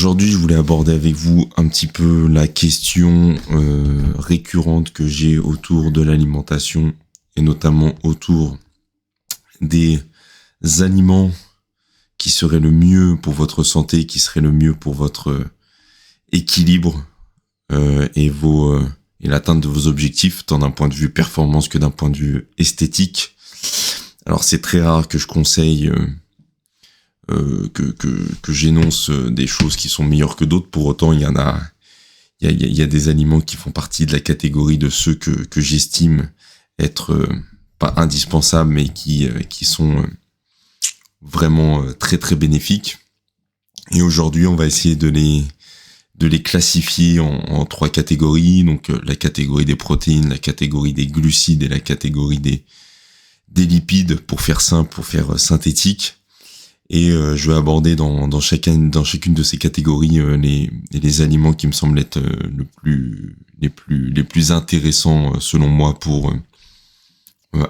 Aujourd'hui, je voulais aborder avec vous un petit peu la question récurrente que j'ai autour de l'alimentation et notamment autour des aliments qui seraient le mieux pour votre santé, qui seraient le mieux pour votre équilibre et l'atteinte de vos objectifs, tant d'un point de vue performance que d'un point de vue esthétique. Alors c'est très rare que je conseille que j'énonce des choses qui sont meilleures que d'autres. Pour autant, il y a des aliments qui font partie de la catégorie de ceux que j'estime être pas indispensables, mais qui sont vraiment très très bénéfiques. Et aujourd'hui, on va essayer de les classifier en trois catégories. Donc la catégorie des protéines, la catégorie des glucides et la catégorie des lipides, pour faire simple, pour faire synthétique. Et je vais aborder dans chacune de ces catégories les aliments qui me semblent être les plus intéressants selon moi pour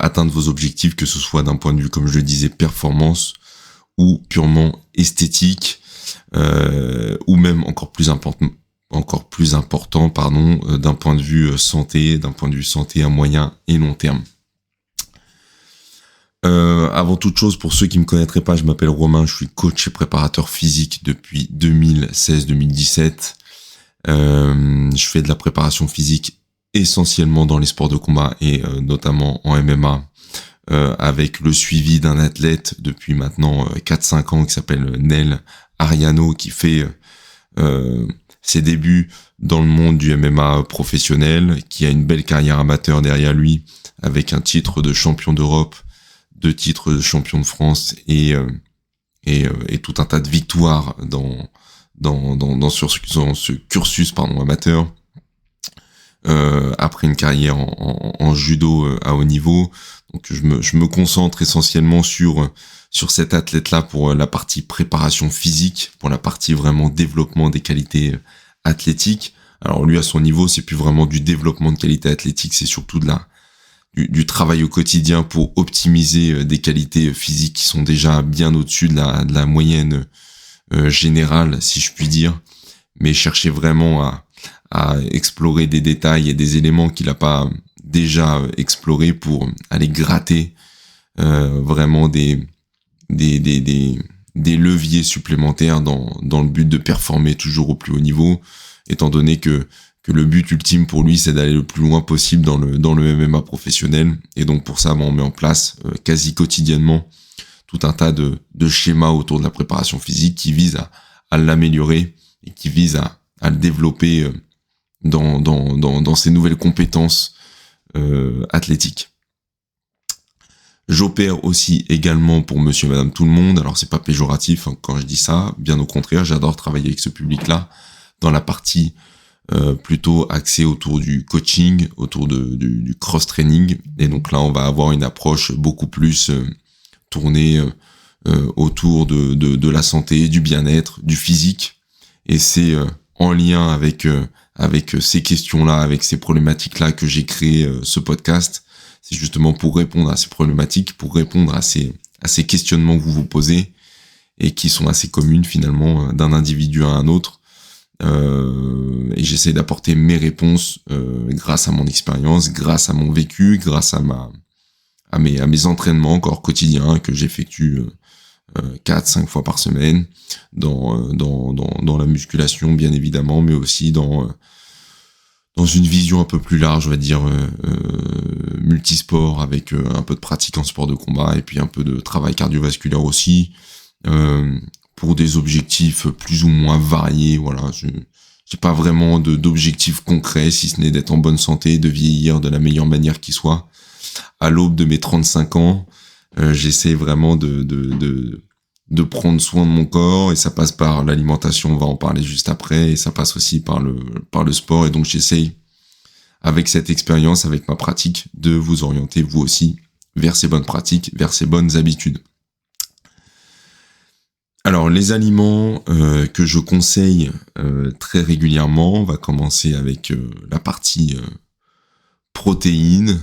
atteindre vos objectifs, que ce soit d'un point de vue, comme je le disais, performance ou purement esthétique, ou même encore plus important d'un point de vue santé à moyen et long terme. Avant toute chose, pour ceux qui me connaîtraient pas, je m'appelle Romain, je suis coach et préparateur physique depuis 2016-2017. Je fais de la préparation physique essentiellement dans les sports de combat et notamment en MMA, avec le suivi d'un athlète depuis maintenant 4-5 ans qui s'appelle Nel Ariano, qui fait ses débuts dans le monde du MMA professionnel, qui a une belle carrière amateur derrière lui, avec un titre de champion d'Europe, 2 titres de champion de France et tout un tas de victoires sur ce cursus amateur. Après une carrière en judo à haut niveau, donc je me concentre essentiellement sur cet athlète-là pour la partie préparation physique, pour la partie vraiment développement des qualités athlétiques. Alors lui, à son niveau, c'est plus vraiment du développement de qualités athlétiques, c'est surtout du travail au quotidien pour optimiser des qualités physiques qui sont déjà bien au-dessus de la moyenne générale, si je puis dire, mais chercher vraiment à explorer des détails et des éléments qu'il n'a pas déjà explorés pour aller gratter vraiment des leviers supplémentaires dans le but de performer toujours au plus haut niveau, étant donné que le but ultime pour lui, c'est d'aller le plus loin possible dans le MMA professionnel. Et donc pour ça, on met en place quasi quotidiennement tout un tas de schémas autour de la préparation physique qui visent à l'améliorer et qui visent à le développer dans ses nouvelles compétences athlétiques. J'opère aussi également pour monsieur et madame tout le monde. Alors c'est pas péjoratif quand je dis ça, bien au contraire, j'adore travailler avec ce public-là dans la partie plutôt axé autour du coaching, autour du cross-training. Et donc là, on va avoir une approche beaucoup plus tournée autour de la santé, du bien-être, du physique. Et c'est en lien avec ces questions-là, avec ces problématiques-là que j'ai créé ce podcast. C'est justement pour répondre à ces problématiques, pour répondre à ces questionnements que vous vous posez et qui sont assez communes finalement d'un individu à un autre. Et j'essaie d'apporter mes réponses grâce à mon expérience, grâce à mon vécu, grâce à mes entraînements encore quotidiens que j'effectue 4-5 fois par semaine dans la musculation bien évidemment, mais aussi dans une vision un peu plus large, on va dire multisport, avec un peu de pratique en sport de combat et puis un peu de travail cardiovasculaire aussi, pour des objectifs plus ou moins variés. Voilà, j'ai pas vraiment d'objectifs concrets, si ce n'est d'être en bonne santé, de vieillir de la meilleure manière qui soit. À l'aube de mes 35 ans, j'essaie vraiment de prendre soin de mon corps, et ça passe par l'alimentation, on va en parler juste après, et ça passe aussi par le sport. Et donc j'essaie, avec cette expérience, avec ma pratique, de vous orienter vous aussi vers ces bonnes pratiques, vers ces bonnes habitudes. Alors les aliments que je conseille très régulièrement, on va commencer avec la partie protéines,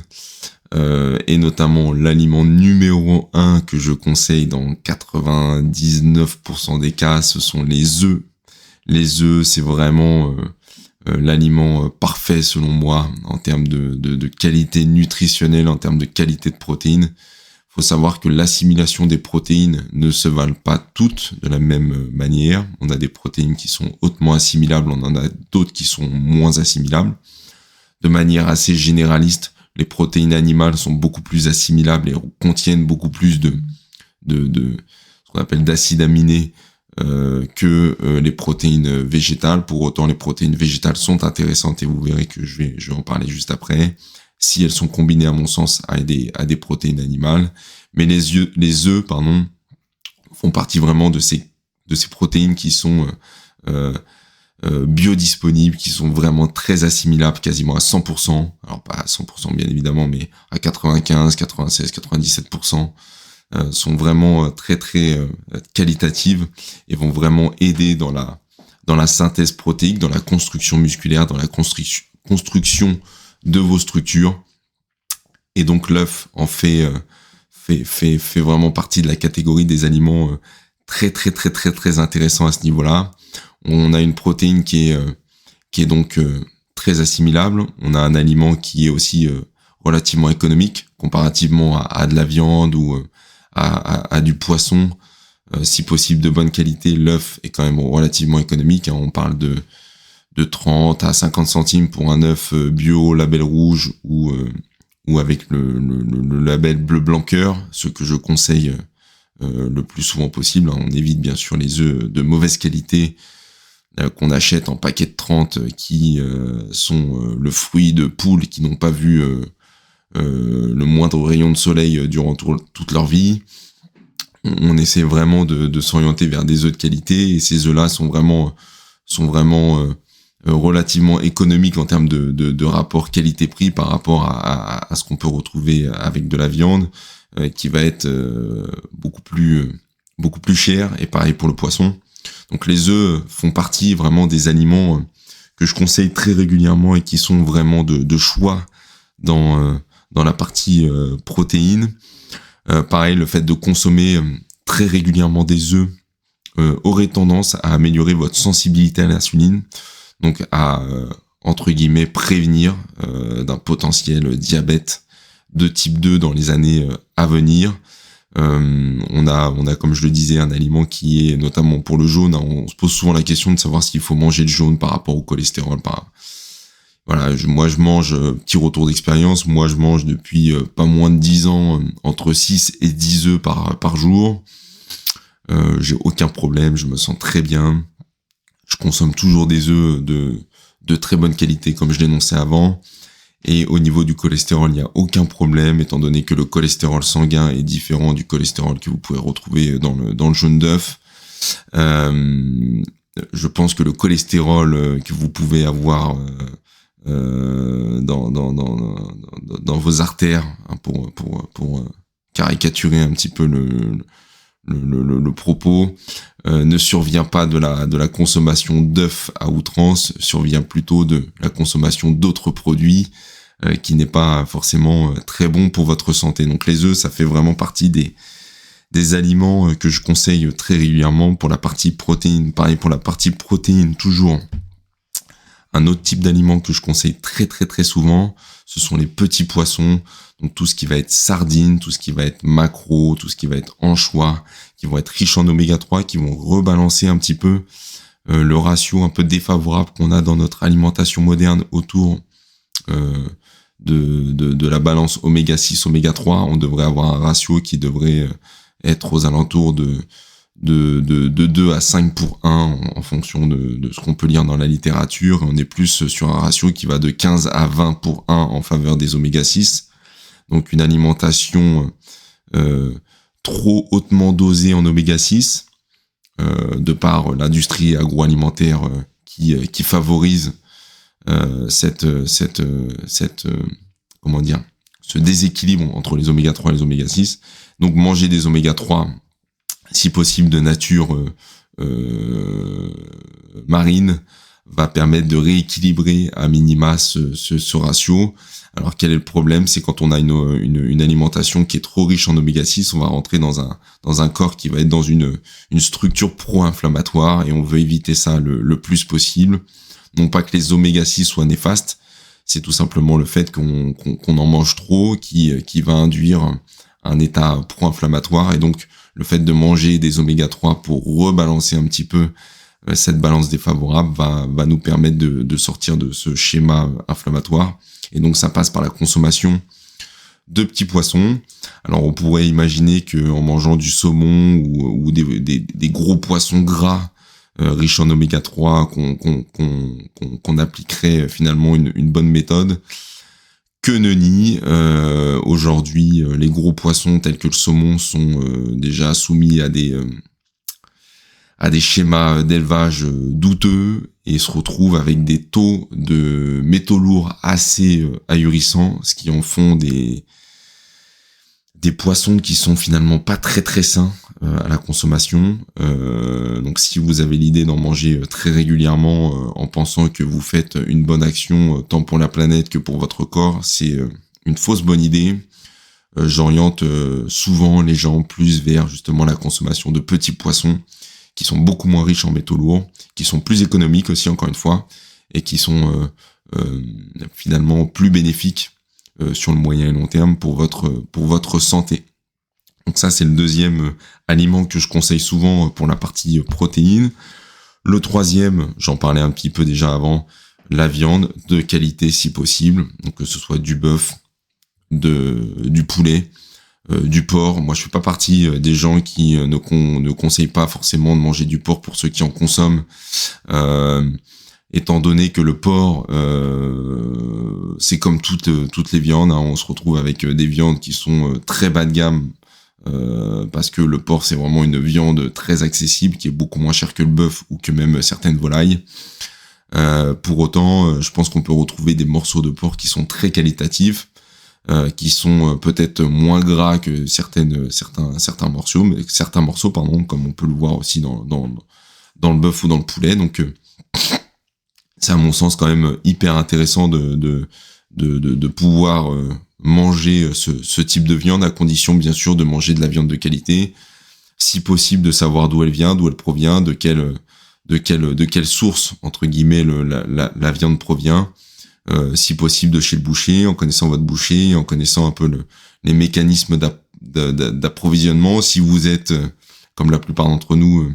et notamment l'aliment numéro 1 que je conseille dans 99% des cas, ce sont les œufs. Les œufs, c'est vraiment l'aliment parfait selon moi en termes de qualité nutritionnelle, en termes de qualité de protéines. Faut savoir que l'assimilation des protéines ne se valent pas toutes de la même manière. On a des protéines qui sont hautement assimilables, on en a d'autres qui sont moins assimilables. De manière assez généraliste, les protéines animales sont beaucoup plus assimilables et contiennent beaucoup plus de ce qu'on appelle d'acides aminés que les protéines végétales. Pour autant, les protéines végétales sont intéressantes et vous verrez que je vais en parler juste après, si elles sont combinées à mon sens à des protéines animales. Mais les œufs, font partie vraiment de ces protéines qui sont biodisponibles, qui sont vraiment très assimilables, quasiment à 100%. Alors pas à 100% bien évidemment, mais à 95, 96, 97%. Sont vraiment très qualitatives et vont vraiment aider dans la synthèse protéique, dans la construction musculaire, dans la construction de vos structures. Et donc l'œuf en fait vraiment partie de la catégorie des aliments très intéressants à ce niveau-là. On a une protéine qui est donc très assimilable. On a un aliment qui est aussi relativement économique comparativement à de la viande ou à du poisson, si possible de bonne qualité. L'œuf est quand même relativement économique, hein. On parle de 30 à 50 centimes pour un œuf bio, label rouge ou avec le label bleu blanc cœur, ce que je conseille le plus souvent possible. On évite bien sûr les œufs de mauvaise qualité qu'on achète en paquet de 30 qui sont le fruit de poules qui n'ont pas vu le moindre rayon de soleil durant toute leur vie. On essaie vraiment de s'orienter vers des œufs de qualité, et ces œufs-là sont vraiment relativement économiques en termes de rapport qualité-prix par rapport à ce qu'on peut retrouver avec de la viande, qui va être beaucoup plus cher, et pareil pour le poisson. Donc les œufs font partie vraiment des aliments que je conseille très régulièrement et qui sont vraiment de choix dans la partie protéines. Pareil, le fait de consommer très régulièrement des œufs aurait tendance à améliorer votre sensibilité à l'insuline, donc à entre guillemets prévenir d'un potentiel diabète de type 2 dans les années à venir. On a, comme je le disais, un aliment qui est notamment pour le jaune. On se pose souvent la question de savoir s'il faut manger le jaune par rapport au cholestérol. Voilà, moi je mange, petit retour d'expérience, moi je mange depuis pas moins de 10 ans entre 6 et 10 œufs par jour. J'ai aucun problème, je me sens très bien. Je consomme toujours des œufs de très bonne qualité, comme je l'énonçais avant. Et au niveau du cholestérol, il n'y a aucun problème, étant donné que le cholestérol sanguin est différent du cholestérol que vous pouvez retrouver dans le jaune d'œuf. Je pense que le cholestérol que vous pouvez avoir dans vos artères, hein, pour caricaturer un petit peu le propos, ne survient pas de la consommation d'œufs à outrance, survient plutôt de la consommation d'autres produits qui n'est pas forcément très bon pour votre santé. Donc les œufs, ça fait vraiment partie des aliments que je conseille très régulièrement pour la partie protéine. Pareil pour la partie protéine, toujours un autre type d'aliment que je conseille très souvent, ce sont les petits poissons. Donc tout ce qui va être sardines, tout ce qui va être maquereau, tout ce qui va être anchois, qui vont être riches en oméga 3, qui vont rebalancer un petit peu le ratio un peu défavorable qu'on a dans notre alimentation moderne autour de la balance oméga 6, oméga 3. On devrait avoir un ratio qui devrait être aux alentours de 2 à 5 pour 1 en fonction de ce qu'on peut lire dans la littérature. On est plus sur un ratio qui va de 15 à 20 pour 1 en faveur des oméga 6. Donc une alimentation trop hautement dosée en oméga 6, de par l'industrie agroalimentaire qui favorise ce déséquilibre entre les oméga 3 et les oméga 6. Donc manger des oméga 3, si possible de nature marine, va permettre de rééquilibrer à minima ce ratio. Alors quel est le problème? C'est quand on a une alimentation qui est trop riche en oméga 6, on va rentrer dans un corps qui va être dans une structure pro-inflammatoire, et on veut éviter ça le plus possible. Non pas que les oméga 6 soient néfastes, c'est tout simplement le fait qu'on en mange trop qui va induire un état pro-inflammatoire, et donc le fait de manger des oméga 3 pour rebalancer un petit peu cette balance défavorable va nous permettre de sortir de ce schéma inflammatoire. Et donc ça passe par la consommation de petits poissons. Alors on pourrait imaginer que en mangeant du saumon ou des gros poissons gras riches en oméga 3 qu'on appliquerait finalement une bonne méthode. Que nenni, aujourd'hui les gros poissons tels que le saumon sont déjà soumis à des schémas d'élevage douteux et se retrouvent avec des taux de métaux lourds assez ahurissants, ce qui en font des poissons qui sont finalement pas très très sains à la consommation. Donc si vous avez l'idée d'en manger très régulièrement en pensant que vous faites une bonne action tant pour la planète que pour votre corps, c'est une fausse bonne idée. J'oriente souvent les gens plus vers justement la consommation de petits poissons qui sont beaucoup moins riches en métaux lourds, qui sont plus économiques aussi, encore une fois, et qui sont finalement plus bénéfiques sur le moyen et long terme pour votre santé. Donc ça, c'est le deuxième aliment que je conseille souvent pour la partie protéines. Le troisième, j'en parlais un petit peu déjà avant, la viande de qualité si possible, donc que ce soit du bœuf, du poulet, du porc. Moi, je fais pas partie des gens qui ne conseillent pas forcément de manger du porc pour ceux qui en consomment, étant donné que le porc, c'est comme toutes les viandes, hein, on se retrouve avec des viandes qui sont très bas de gamme, parce que le porc, c'est vraiment une viande très accessible, qui est beaucoup moins chère que le bœuf ou que même certaines volailles. Pour autant, je pense qu'on peut retrouver des morceaux de porc qui sont très qualitatifs, qui sont peut-être moins gras que certains morceaux, comme on peut le voir aussi dans le bœuf ou dans le poulet. Donc c'est à mon sens quand même hyper intéressant de pouvoir manger ce type de viande, à condition bien sûr de manger de la viande de qualité, si possible de savoir d'où elle vient, d'où elle provient, de quelle source entre guillemets la viande provient. Si possible de chez le boucher, en connaissant votre boucher, en connaissant un peu les mécanismes d'approvisionnement. Si vous êtes, comme la plupart d'entre nous,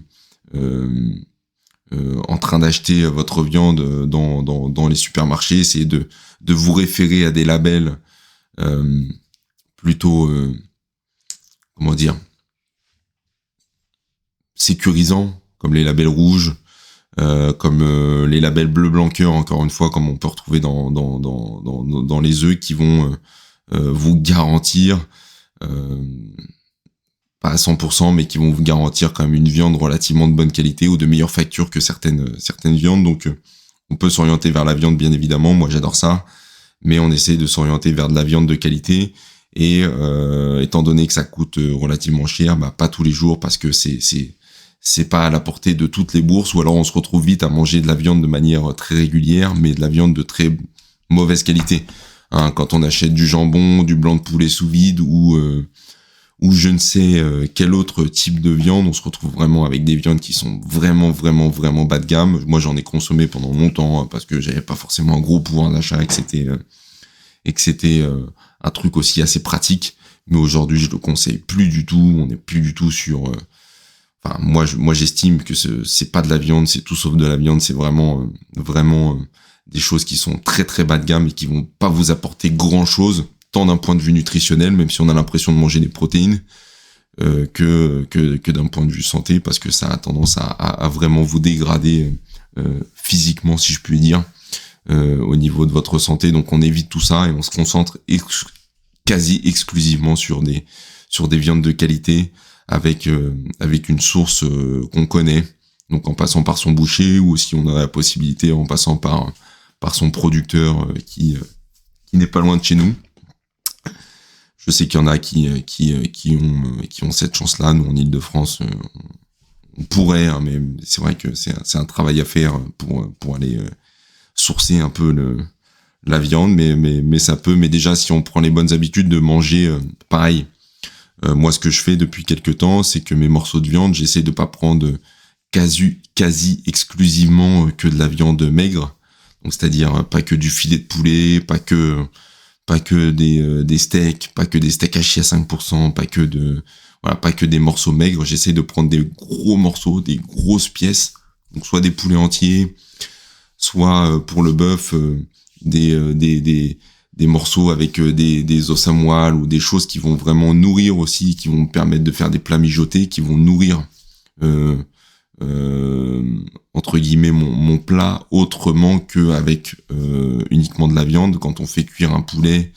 en train d'acheter votre viande dans les supermarchés, essayez de vous référer à des labels plutôt, comment dire, sécurisants, comme les labels rouges, comme les labels bleu blanc cœur, encore une fois, comme on peut retrouver dans les œufs, qui vont vous garantir, pas à 100%, mais qui vont vous garantir quand même une viande relativement de bonne qualité ou de meilleure facture que certaines viandes. Donc on peut s'orienter vers la viande, bien évidemment, moi j'adore ça, mais on essaie de s'orienter vers de la viande de qualité, et étant donné que ça coûte relativement cher, pas tous les jours, parce que c'est pas à la portée de toutes les bourses, ou alors on se retrouve vite à manger de la viande de manière très régulière, mais de la viande de très mauvaise qualité. Hein, quand on achète du jambon, du blanc de poulet sous vide, ou je ne sais quel autre type de viande, on se retrouve vraiment avec des viandes qui sont vraiment, vraiment, vraiment bas de gamme. Moi, j'en ai consommé pendant longtemps, parce que j'avais pas forcément un gros pouvoir d'achat, et que c'était un truc aussi assez pratique. Mais aujourd'hui, je le conseille plus du tout. On n'est plus du tout sur... Enfin, moi, j'estime que c'est pas de la viande, c'est tout sauf de la viande. C'est vraiment des choses qui sont très très bas de gamme et qui vont pas vous apporter grand chose, tant d'un point de vue nutritionnel, même si on a l'impression de manger des protéines, que d'un point de vue santé, parce que ça a tendance à vraiment vous dégrader physiquement, si je puis dire, au niveau de votre santé. Donc on évite tout ça et on se concentre quasi exclusivement sur des viandes de qualité, avec une source qu'on connaît, donc en passant par son boucher, ou si on a la possibilité en passant par son producteur qui n'est pas loin de chez nous. Je sais qu'il y en a qui ont cette chance-là. Nous, en Île-de-France, On pourrait, hein, mais c'est vrai que c'est un travail à faire pour aller sourcer un peu la viande, mais ça peut. Mais déjà, si on prend les bonnes habitudes de manger, pareil. Moi, ce que je fais depuis quelques temps, c'est que mes morceaux de viande, j'essaie de pas prendre quasi exclusivement que de la viande maigre. Donc, c'est-à-dire pas que du filet de poulet, pas que des steaks, pas que des steaks hachés à 5%, pas que des morceaux maigres. J'essaie de prendre des gros morceaux, des grosses pièces. Donc, soit des poulets entiers, soit pour le bœuf, des morceaux avec des os à moelle ou des choses qui vont vraiment nourrir aussi, qui vont me permettre de faire des plats mijotés, qui vont nourrir entre guillemets mon plat autrement que avec uniquement de la viande. Quand on fait cuire un poulet,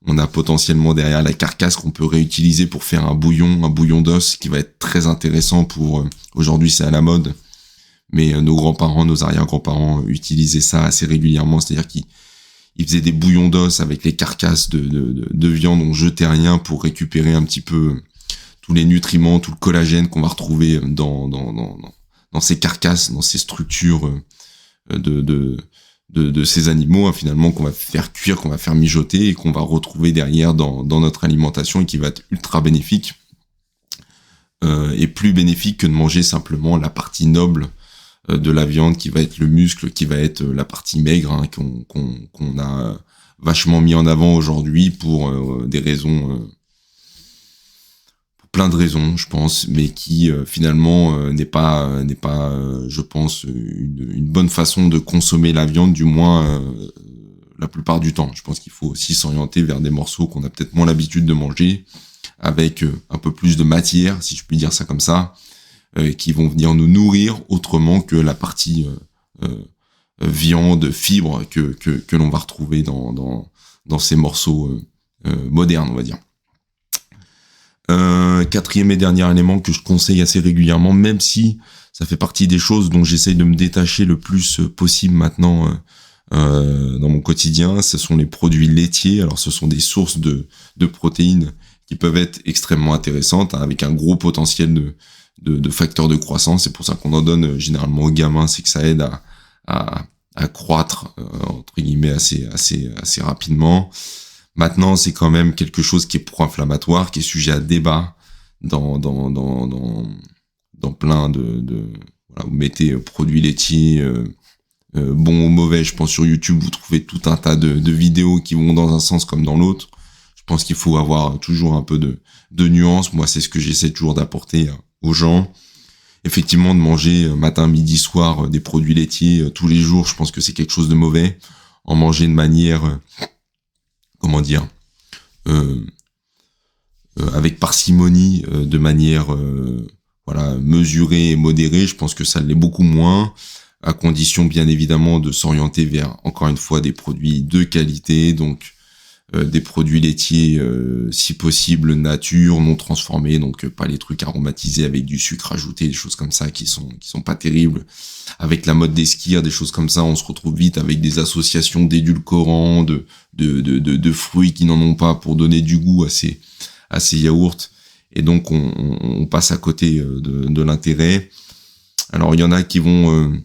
on a potentiellement derrière la carcasse qu'on peut réutiliser pour faire un bouillon d'os qui va être très intéressant pour aujourd'hui c'est à la mode, mais nos grands-parents, nos arrière-grands-parents utilisaient ça assez régulièrement, c'est-à-dire qu'ils faisaient des bouillons d'os avec les carcasses de viande, on jetait rien pour récupérer un petit peu tous les nutriments, tout le collagène qu'on va retrouver dans ces carcasses, dans ces structures de ces animaux, hein, finalement, qu'on va faire cuire, qu'on va faire mijoter et qu'on va retrouver derrière dans notre alimentation et qui va être ultra bénéfique, et plus bénéfique que de manger simplement la partie noble de la viande, qui va être le muscle, qui va être la partie maigre, hein, qu'on a vachement mis en avant aujourd'hui pour des raisons, pour plein de raisons, je pense, mais qui finalement n'est pas, je pense, une bonne façon de consommer la viande, du moins la plupart du temps. Je pense qu'il faut aussi s'orienter vers des morceaux qu'on a peut-être moins l'habitude de manger, avec un peu plus de matière, si je puis dire ça comme ça, qui vont venir nous nourrir autrement que la partie viande, fibre que l'on va retrouver dans ces morceaux modernes, on va dire. Quatrième et dernier élément que je conseille assez régulièrement, même si ça fait partie des choses dont j'essaye de me détacher le plus possible maintenant dans mon quotidien, ce sont les produits laitiers. Alors ce sont des sources de protéines qui peuvent être extrêmement intéressantes, hein, avec un gros potentiel de facteurs de croissance. C'est pour ça qu'on en donne généralement aux gamins, c'est que ça aide à croître entre guillemets assez rapidement. Maintenant, c'est quand même quelque chose qui est pro-inflammatoire, qui est sujet à débat dans plein voilà, vous mettez produits laitiers bon ou mauvais. Je pense sur YouTube, vous trouvez tout un tas de vidéos qui vont dans un sens comme dans l'autre. Je pense qu'il faut avoir toujours un peu de nuance. Moi, c'est ce que j'essaie toujours d'apporter aux gens. Effectivement, de manger matin, midi, soir des produits laitiers tous les jours, je pense que c'est quelque chose de mauvais. En manger de manière, comment dire, avec parcimonie, de manière voilà, mesurée et modérée, je pense que ça l'est beaucoup moins, à condition bien évidemment de s'orienter vers, encore une fois, des produits de qualité, donc des produits laitiers si possible nature, non transformés, donc pas les trucs aromatisés avec du sucre ajouté, des choses comme ça qui sont pas terribles. Avec la mode des skiers, des choses comme ça, on se retrouve vite avec des associations d'édulcorants, de fruits qui n'en ont pas pour donner du goût à ces yaourts, et donc on passe à côté de l'intérêt. Alors il y en a qui vont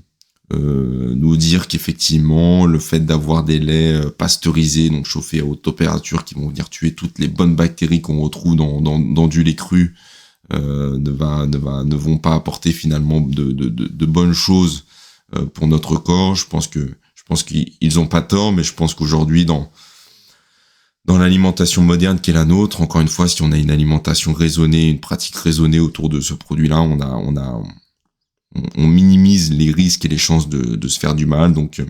nous dire qu'effectivement le fait d'avoir des laits pasteurisés, donc chauffés à haute température, qui vont venir tuer toutes les bonnes bactéries qu'on retrouve dans du lait cru, ne vont pas apporter finalement de bonnes choses pour notre corps. Je pense qu'ils ont pas tort, mais je pense qu'aujourd'hui dans l'alimentation moderne qui est la nôtre, encore une fois, si on a une alimentation raisonnée, une pratique raisonnée autour de ce produit-là, on minimise les risques et les chances de se faire du mal. Donc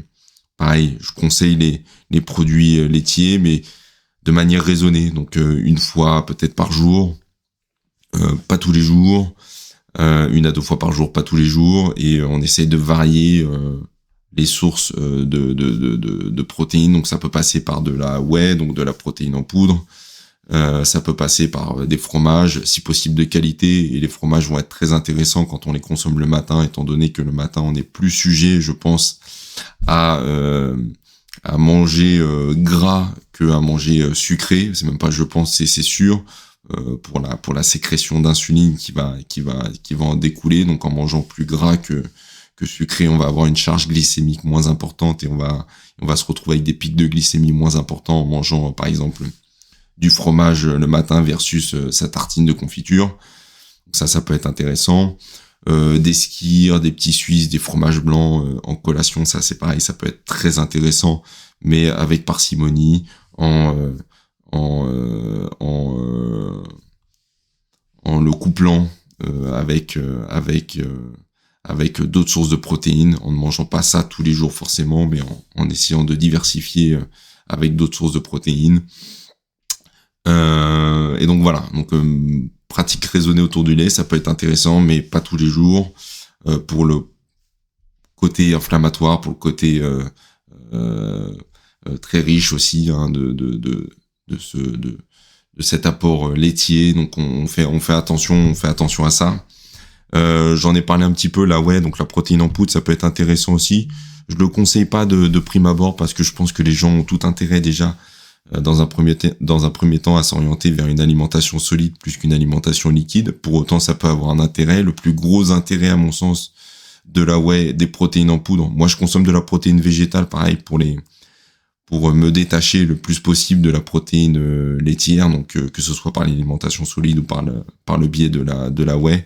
pareil, je conseille les produits laitiers, mais de manière raisonnée, donc une fois peut-être par jour, pas tous les jours, 1 à 2 fois par jour, pas tous les jours, et on essaye de varier les sources de protéines. Donc ça peut passer par de la whey, donc de la protéine en poudre. Ça peut passer par des fromages, si possible de qualité, et les fromages vont être très intéressants quand on les consomme le matin, étant donné que le matin on est plus sujet, je pense, à manger gras que à manger sucré. C'est même pas je pense, c'est sûr. pour la sécrétion d'insuline qui va en découler. Donc en mangeant plus gras que sucré, on va avoir une charge glycémique moins importante et on va se retrouver avec des pics de glycémie moins importants en mangeant par exemple du fromage le matin versus sa tartine de confiture. Donc ça peut être intéressant. Des skyrs, des petits suisses, des fromages blancs en collation, ça c'est pareil, ça peut être très intéressant, mais avec parcimonie, en le couplant avec d'autres sources de protéines, en ne mangeant pas ça tous les jours forcément, mais en essayant de diversifier avec d'autres sources de protéines. Et donc voilà, pratique raisonnée autour du lait, ça peut être intéressant, mais pas tous les jours. Pour le côté inflammatoire, pour le côté très riche aussi de cet apport laitier. Donc on fait attention à ça. J'en ai parlé un petit peu là, donc la protéine en poudre, ça peut être intéressant aussi. Je le conseille pas de prime abord parce que je pense que les gens ont tout intérêt déjà dans un premier temps à s'orienter vers une alimentation solide plus qu'une alimentation liquide. Pour autant, ça peut avoir un intérêt. Le plus gros intérêt à mon sens de la whey, des protéines en poudre. Moi, je consomme de la protéine végétale, pareil pour me détacher le plus possible de la protéine laitière, donc que ce soit par l'alimentation solide ou par le biais de la whey.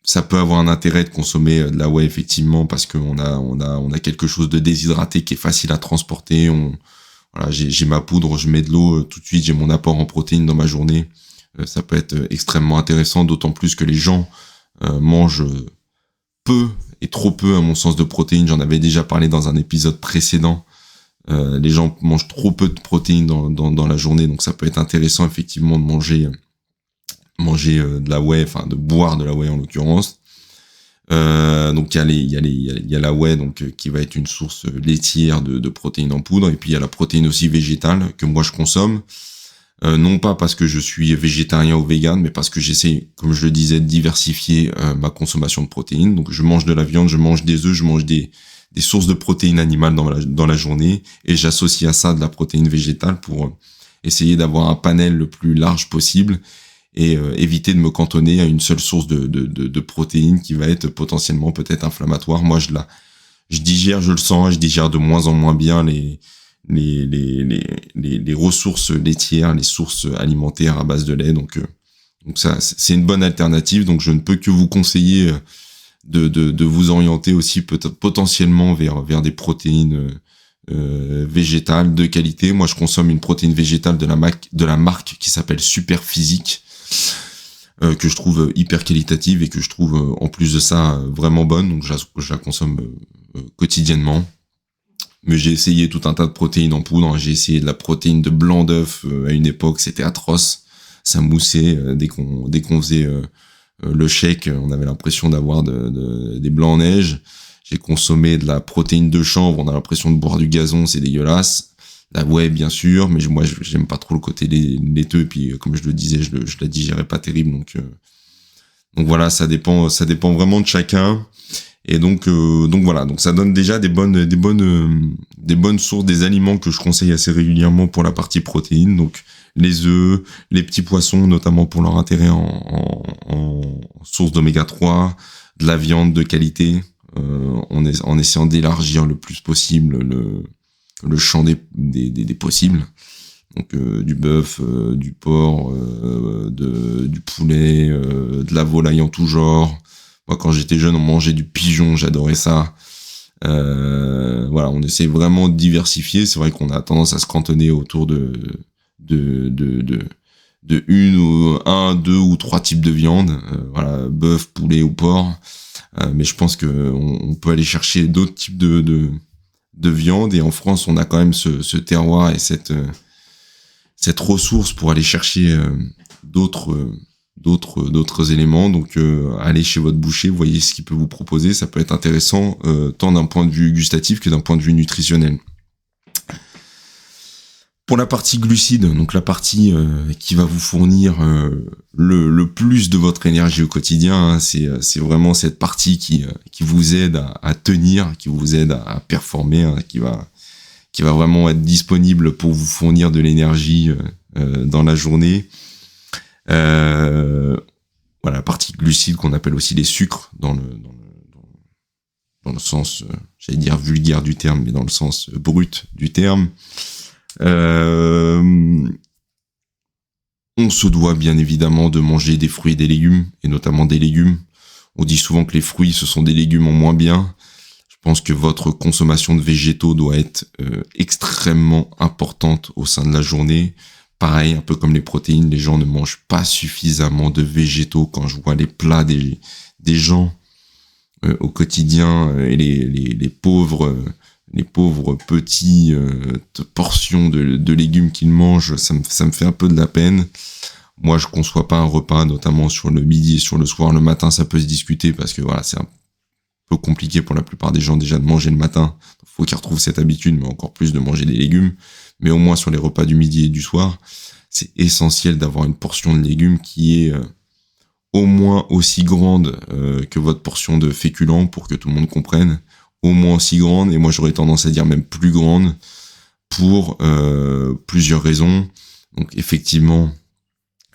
Ça peut avoir un intérêt de consommer de la whey effectivement parce qu'on a quelque chose de déshydraté qui est facile à transporter. Voilà, j'ai ma poudre, je mets de l'eau tout de suite, j'ai mon apport en protéines dans ma journée. Ça peut être extrêmement intéressant, d'autant plus que les gens mangent peu et trop peu à mon sens de protéines. J'en avais déjà parlé dans un épisode précédent. Les gens mangent trop peu de protéines dans la journée, donc ça peut être intéressant effectivement de manger de la whey, enfin de boire de la whey en l'occurrence. Donc il y a la whey donc qui va être une source laitière de protéines en poudre, et puis il y a la protéine aussi végétale que moi je consomme. Non pas parce que je suis végétarien ou vegan, mais parce que j'essaie, comme je le disais, de diversifier ma consommation de protéines. Donc je mange de la viande, je mange des œufs, je mange des sources de protéines animales dans la journée, et j'associe à ça de la protéine végétale pour essayer d'avoir un panel le plus large possible et éviter de me cantonner à une seule source de protéines qui va être potentiellement peut-être inflammatoire. Moi je digère, je le sens, je digère de moins en moins bien les ressources laitières, les sources alimentaires à base de lait. Donc ça, c'est une bonne alternative. Donc je ne peux que vous conseiller de vous orienter aussi peut-être potentiellement vers des protéines végétales de qualité. Moi, je consomme une protéine végétale de la marque qui s'appelle Super Physique, que je trouve hyper qualitative et que je trouve en plus de ça vraiment bonne. Donc je la consomme quotidiennement. Mais j'ai essayé tout un tas de protéines en poudre. J'ai essayé de la protéine de blanc d'œuf à une époque, c'était atroce. Ça moussait dès qu'on faisait le shake, on avait l'impression d'avoir des blancs en neige. J'ai consommé de la protéine de chanvre, on a l'impression de boire du gazon, c'est dégueulasse. La whey bien sûr, mais moi j'aime pas trop le côté laiteux, et puis comme je le disais, je la digérais pas terrible, donc voilà, ça dépend vraiment de chacun. Et donc voilà, donc ça donne déjà des bonnes sources, des aliments que je conseille assez régulièrement pour la partie protéines. Donc les œufs, les petits poissons, notamment pour leur intérêt en source d'oméga 3, de la viande de qualité, en essayant d'élargir le plus possible le champ des possibles. Donc du bœuf, du porc, du poulet, de la volaille en tout genre. Moi, quand j'étais jeune, on mangeait du pigeon, j'adorais ça. Voilà, on essaie vraiment de diversifier. C'est vrai qu'on a tendance à se cantonner autour de un, deux ou trois types de viande. Voilà, bœuf, poulet ou porc. Mais je pense que on peut aller chercher d'autres types de viande. Et en France, on a quand même ce terroir et cette ressource pour aller chercher d'autres éléments. Donc allez chez votre boucher, voyez ce qu'il peut vous proposer, ça peut être intéressant tant d'un point de vue gustatif que d'un point de vue nutritionnel. Pour la partie glucides, donc la partie qui va vous fournir le plus de votre énergie au quotidien, hein, c'est vraiment cette partie qui vous aide à tenir, qui vous aide à performer, hein, qui va vraiment être disponible pour vous fournir de l'énergie dans la journée. Voilà, la partie glucides qu'on appelle aussi les sucres dans le sens, j'allais dire vulgaire du terme, mais dans le sens brut du terme. On se doit bien évidemment de manger des fruits et des légumes, et notamment des légumes. On dit souvent que les fruits, ce sont des légumes en moins bien. Je pense que votre consommation de végétaux doit être extrêmement importante au sein de la journée. Pareil, un peu comme les protéines, les gens ne mangent pas suffisamment de végétaux. Quand je vois les plats des gens au quotidien et les pauvres petits portions de légumes qu'ils mangent, ça me fait un peu de la peine. Moi, je conçois pas un repas, notamment sur le midi et sur le soir. Le matin, ça peut se discuter parce que voilà, c'est un peu compliqué pour la plupart des gens déjà de manger le matin. Il faut qu'ils retrouvent cette habitude, mais encore plus de manger des légumes. Mais au moins sur les repas du midi et du soir, c'est essentiel d'avoir une portion de légumes qui est au moins aussi grande que votre portion de féculents pour que tout le monde comprenne. Au moins aussi grande, et moi j'aurais tendance à dire même plus grande, pour plusieurs raisons. Donc effectivement,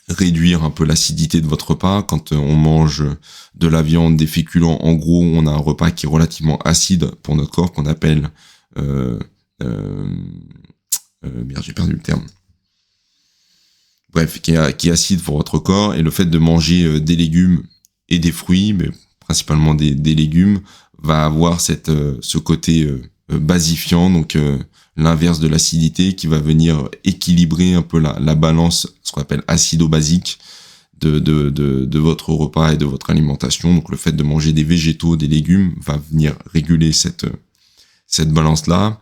réduire un peu l'acidité de votre repas. Quand on mange de la viande, des féculents, en gros, on a un repas qui est relativement acide pour notre corps, qu'on appelle... merde, j'ai perdu le terme. Bref, qui est acide pour votre corps, et le fait de manger des légumes et des fruits, mais principalement des légumes, va avoir ce côté basifiant, donc l'inverse de l'acidité, qui va venir équilibrer un peu la balance, ce qu'on appelle acido-basique, de votre repas et de votre alimentation. Donc le fait de manger des végétaux, des légumes, va venir réguler cette balance-là.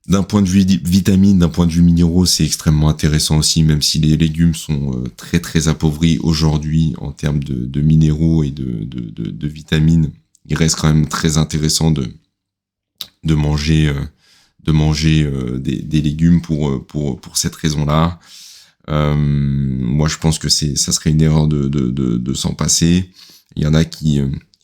D'un point de vue vitamines, d'un point de vue minéraux, c'est extrêmement intéressant aussi, même si les légumes sont très très appauvris aujourd'hui en termes de minéraux et de vitamines. Il reste quand même très intéressant de manger des légumes pour cette raison-là. Moi, je pense que ça serait une erreur de s'en passer. Il y a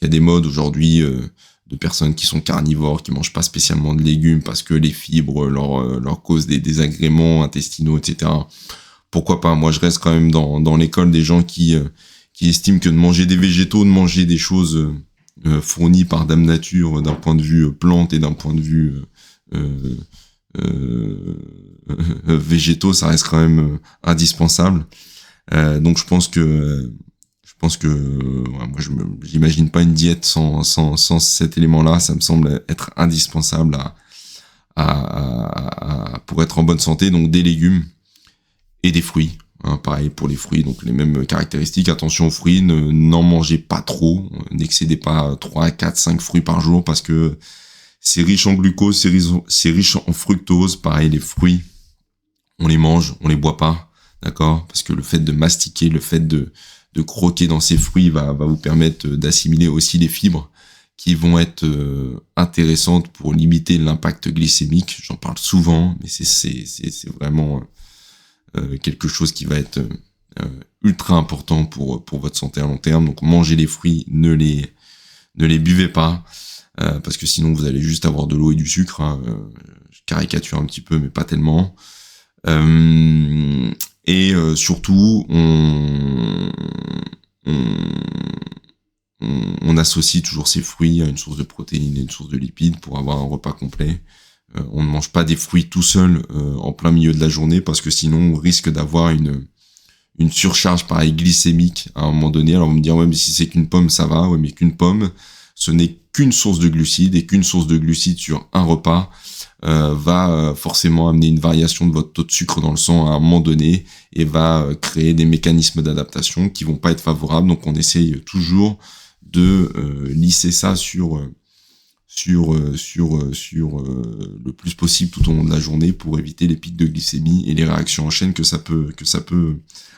des modes aujourd'hui de personnes qui sont carnivores, qui mangent pas spécialement de légumes parce que les fibres leur causent des désagréments intestinaux, etc. Pourquoi pas? Moi, je reste quand même dans l'école des gens qui estiment que de manger des végétaux, de manger des choses fournies par Dame Nature d'un point de vue plante et d'un point de vue végétaux, ça reste quand même indispensable. Donc je pense que moi j'imagine pas une diète sans cet élément-là. Ça me semble être indispensable pour être en bonne santé. Donc des légumes et des fruits. Hein, pareil pour les fruits, donc les mêmes caractéristiques. Attention aux fruits, n'en mangez pas trop, n'excédez pas 3, 4, 5 fruits par jour parce que c'est riche en glucose, c'est riche en fructose. Pareil, les fruits, on les mange, on les boit pas, d'accord? Parce que le fait de mastiquer, le fait de croquer dans ces fruits va vous permettre d'assimiler aussi les fibres qui vont être intéressantes pour limiter l'impact glycémique. J'en parle souvent, mais c'est vraiment quelque chose qui va être ultra important pour votre santé à long terme. Donc mangez les fruits, ne les buvez pas, parce que sinon vous allez juste avoir de l'eau et du sucre. Hein. Je caricature un petit peu, mais pas tellement. Et surtout, on associe toujours ces fruits à une source de protéines et une source de lipides pour avoir un repas complet. On ne mange pas des fruits tout seul en plein milieu de la journée parce que sinon on risque d'avoir une surcharge pareil glycémique à un moment donné. Alors on me dit ouais mais si c'est qu'une pomme ça va, ouais mais qu'une pomme ce n'est qu'une source de glucides et qu'une source de glucides sur un repas va forcément amener une variation de votre taux de sucre dans le sang à un moment donné et va créer des mécanismes d'adaptation qui vont pas être favorables. Donc on essaye toujours de lisser ça sur le plus possible tout au long de la journée pour éviter les pics de glycémie et les réactions en chaîne que ça peut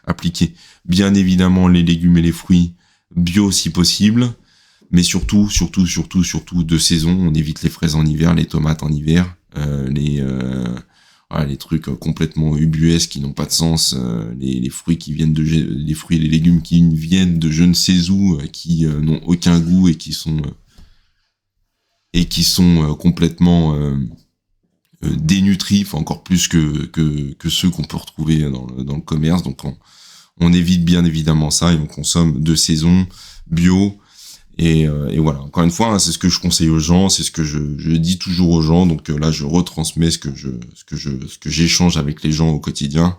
appliquer. Bien évidemment, les légumes et les fruits bio si possible, mais surtout de saison. On évite les fraises en hiver, les tomates en hiver, les trucs complètement ubuesques qui n'ont pas de sens, les fruits qui viennent les fruits et les légumes qui viennent de je ne sais où, qui n'ont aucun goût et qui sont complètement dénutris, enfin encore plus que ceux qu'on peut retrouver dans le commerce. Donc on évite bien évidemment ça et on consomme de saison, bio. Et voilà, encore une fois, hein, c'est ce que je conseille aux gens, c'est ce que je dis toujours aux gens. Donc là, je retransmets ce que j'échange avec les gens au quotidien.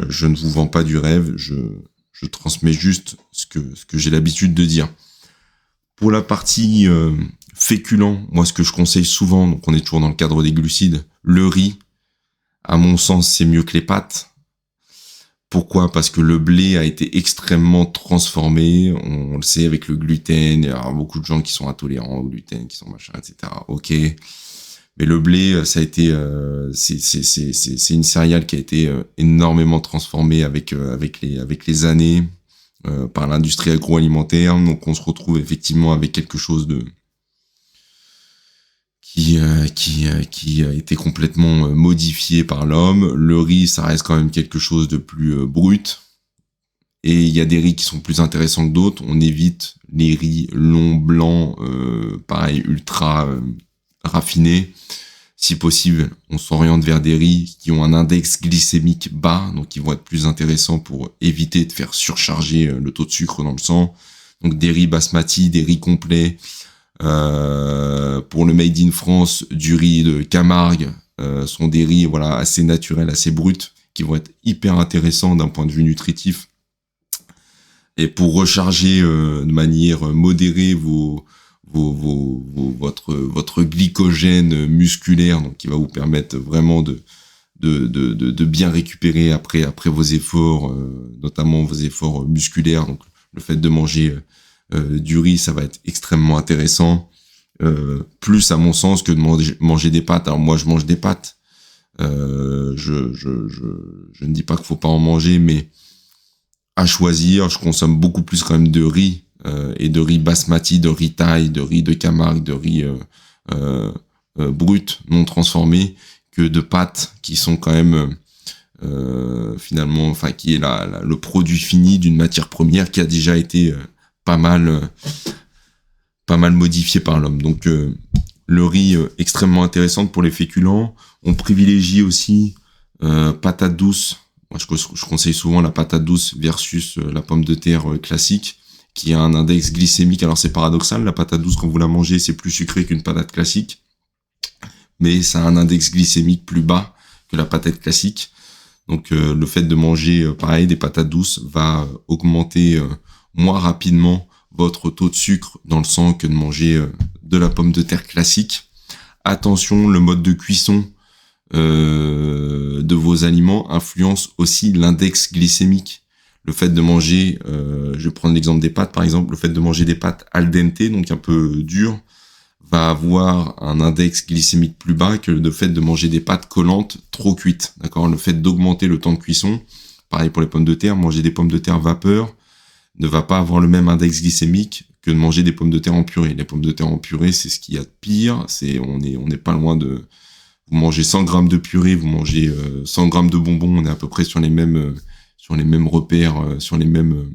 Je ne vous vends pas du rêve, je transmets juste ce que j'ai l'habitude de dire. Pour la partie féculent, moi ce que je conseille souvent, donc on est toujours dans le cadre des glucides, le riz, à mon sens, c'est mieux que les pâtes. Pourquoi ? Parce que le blé a été extrêmement transformé, on le sait avec le gluten, il y a beaucoup de gens qui sont intolérants au gluten, qui sont machin, etc. Ok, mais le blé, ça a été, c'est une céréale qui a été énormément transformée avec les années par l'industrie agroalimentaire. Donc on se retrouve effectivement avec quelque chose de qui a été complètement modifié par l'homme. Le riz, ça reste quand même quelque chose de plus brut. Et il y a des riz qui sont plus intéressants que d'autres. On évite les riz longs, blancs, pareil, ultra raffinés. Si possible, on s'oriente vers des riz qui ont un index glycémique bas, donc qui vont être plus intéressants pour éviter de faire surcharger le taux de sucre dans le sang. Donc des riz basmati, des riz complets. Pour le Made in France, du riz de Camargue, sont des riz voilà assez naturels, assez bruts, qui vont être hyper intéressants d'un point de vue nutritif. Et pour recharger de manière modérée votre glycogène musculaire, donc qui va vous permettre vraiment de bien récupérer après vos efforts, notamment vos efforts musculaires. Donc le fait de manger du riz, ça va être extrêmement intéressant. Plus à mon sens que de manger des pâtes. Alors moi je mange des pâtes. Je ne dis pas qu'il faut pas en manger, mais à choisir, je consomme beaucoup plus quand même de riz et de riz basmati, de riz thaï, de riz de Camargue, de riz brut, non transformé, que de pâtes qui sont quand même finalement, enfin qui est le produit fini d'une matière première qui a déjà été pas mal modifié par l'homme. Donc le riz extrêmement intéressant pour les féculents. On privilégie aussi patate douce. Moi, je conseille souvent la patate douce versus la pomme de terre classique, qui a un index glycémique. Alors c'est paradoxal, la patate douce quand vous la mangez, c'est plus sucré qu'une patate classique, mais ça a un index glycémique plus bas que la patate classique. Donc le fait de manger pareil des patates douces va augmenter moins rapidement votre taux de sucre dans le sang que de manger de la pomme de terre classique. Attention, le mode de cuisson de vos aliments influence aussi l'index glycémique. Le fait de manger, je vais prendre l'exemple des pâtes par exemple, le fait de manger des pâtes al dente, donc un peu dures, va avoir un index glycémique plus bas que le fait de manger des pâtes collantes trop cuites. D'accord ? Le fait d'augmenter le temps de cuisson, pareil pour les pommes de terre, manger des pommes de terre vapeur ne va pas avoir le même index glycémique que de manger des pommes de terre en purée. Les pommes de terre en purée, c'est ce qu'il y a de pire. On n'est pas loin de, vous mangez 100 grammes de purée, vous mangez 100 grammes de bonbons, on est à peu près sur les mêmes repères, sur les mêmes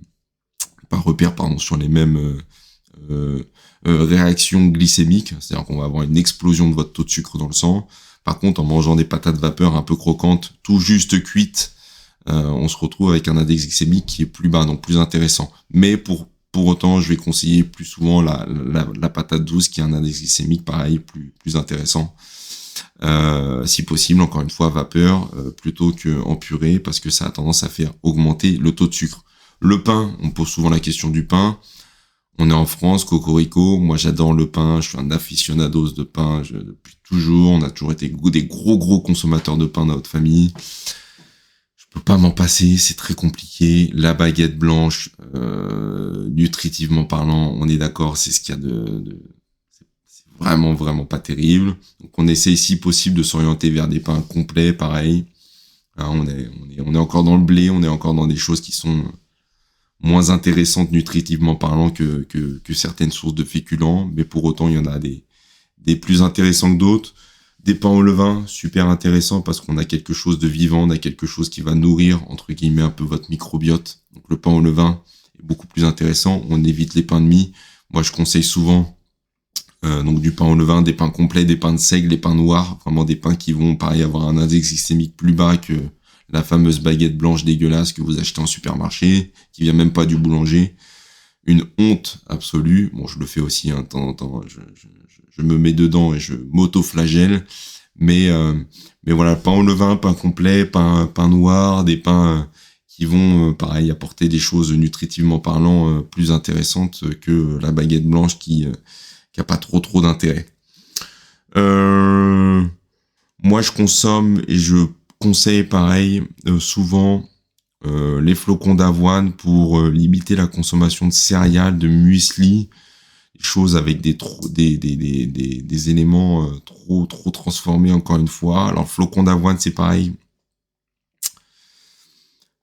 réactions glycémiques. C'est-à-dire qu'on va avoir une explosion de votre taux de sucre dans le sang. Par contre, en mangeant des patates vapeur un peu croquantes, tout juste cuites, on se retrouve avec un index glycémique qui est plus bas, donc plus intéressant. Mais pour autant, je vais conseiller plus souvent la patate douce qui a un index glycémique pareil, plus intéressant. Si possible, encore une fois, vapeur plutôt que en purée, parce que ça a tendance à faire augmenter le taux de sucre. Le pain, on pose souvent la question du pain. On est en France, cocorico. Moi, j'adore le pain. Je suis un aficionados de pain depuis toujours. On a toujours été des gros consommateurs de pain dans notre famille. Je peux pas m'en passer. C'est très compliqué. La baguette blanche, nutritivement parlant, on est d'accord, c'est ce qu'il y a c'est vraiment pas terrible. Donc, on essaie, si possible, de s'orienter vers des pains complets, pareil. Hein, on est encore dans le blé. On est encore dans des choses qui sont moins intéressantes nutritivement parlant que certaines sources de féculents, mais pour autant il y en a des plus intéressants que d'autres. Des pains au levain, super intéressant parce qu'on a quelque chose de vivant, on a quelque chose qui va nourrir entre guillemets un peu votre microbiote. Donc le pain au levain est beaucoup plus intéressant. On évite les pains de mie. Moi je conseille souvent Donc du pain au levain, des pains complets, des pains de seigle, des pains noirs, vraiment des pains qui vont pareil avoir un index glycémique plus bas que la fameuse baguette blanche dégueulasse que vous achetez en supermarché, qui vient même pas du boulanger. Une honte absolue. Bon, je le fais aussi de temps en temps, je me mets dedans et je m'auto-flagelle. Mais voilà, pain au levain, pain complet, pain noir, des pains qui vont, pareil, apporter des choses nutritivement parlant plus intéressantes que la baguette blanche qui a pas trop d'intérêt. Moi, je consomme et je conseille pareil souvent les flocons d'avoine pour limiter la consommation de céréales, de muesli, des choses avec des éléments trop transformés encore une fois. Alors, flocons d'avoine, c'est pareil.